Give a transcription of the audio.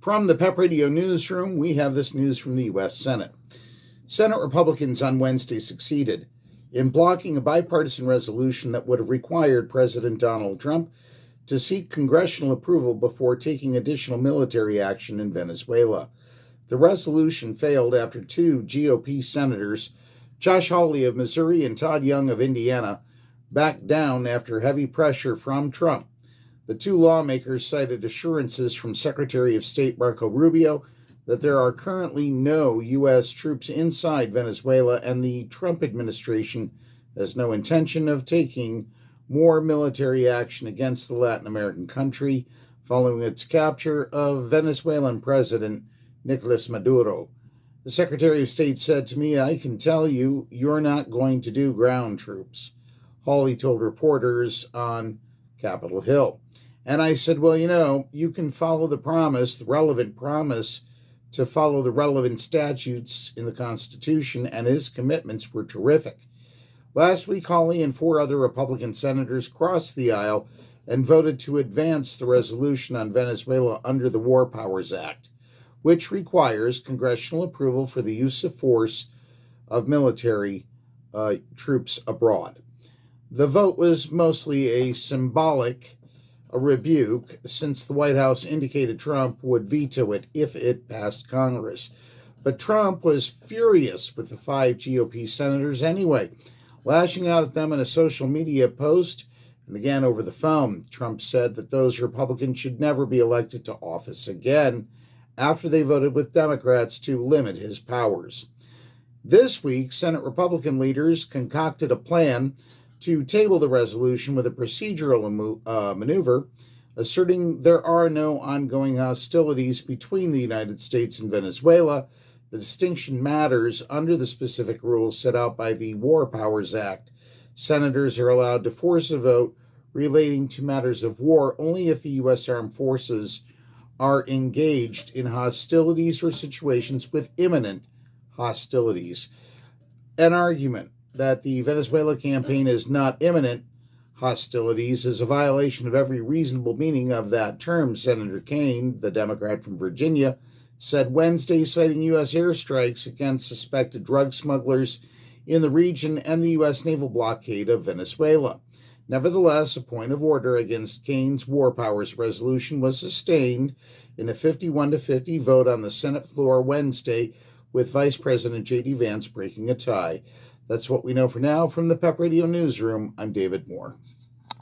From the PEP Radio Newsroom, we have this news from the U.S. Senate. Senate Republicans on Wednesday succeeded in blocking a bipartisan resolution that would have required President Donald Trump to seek congressional approval before taking additional military action in Venezuela. The resolution failed after two GOP senators, Josh Hawley of Missouri and Todd of Indiana, backed down after heavy pressure from Trump. The two lawmakers cited assurances from Secretary of State Marco Rubio that there are currently no U.S. troops inside Venezuela, and the Trump administration has no intention of taking more military action against the Latin American country following its capture of Venezuelan President Nicolás Maduro. The Secretary of State said to me, "I can tell you, you're not going to do ground troops," Hawley told reporters on Capitol Hill. And I said, well, you can follow the promise, the relevant promise, to follow the relevant statutes in the Constitution, and his commitments were terrific. Last week, Hawley and four other Republican senators crossed the aisle and voted to advance the resolution on Venezuela under the War Powers Act, which requires congressional approval for the use of force of military troops abroad. The vote was mostly a symbolic rebuke, since the White House indicated Trump would veto it if it passed Congress. But Trump was furious with the five GOP senators anyway, lashing out at them in a social media post and again over the phone. Trump said that those Republicans should never be elected to office again after they voted with Democrats to limit his powers. This week, Senate Republican leaders concocted a plan to table the resolution with a procedural maneuver, asserting there are no ongoing hostilities between the United States and Venezuela. The distinction matters under the specific rules set out by the War Powers Act. Senators are allowed to force a vote relating to matters of war only if the U.S. Armed Forces are engaged in hostilities or situations with imminent hostilities. An argument that the Venezuela campaign is not imminent hostilities is a violation of every reasonable meaning of that term, Senator Kaine, the Democrat from Virginia, said Wednesday, citing U.S. airstrikes against suspected drug smugglers in the region and the U.S. naval blockade of Venezuela. Nevertheless, a point of order against Kaine's War Powers resolution was sustained in a 51-50 vote on the Senate floor Wednesday, with Vice President J.D. Vance breaking a tie. That's what we know for now. From the PEP Radio Newsroom, I'm David Moore.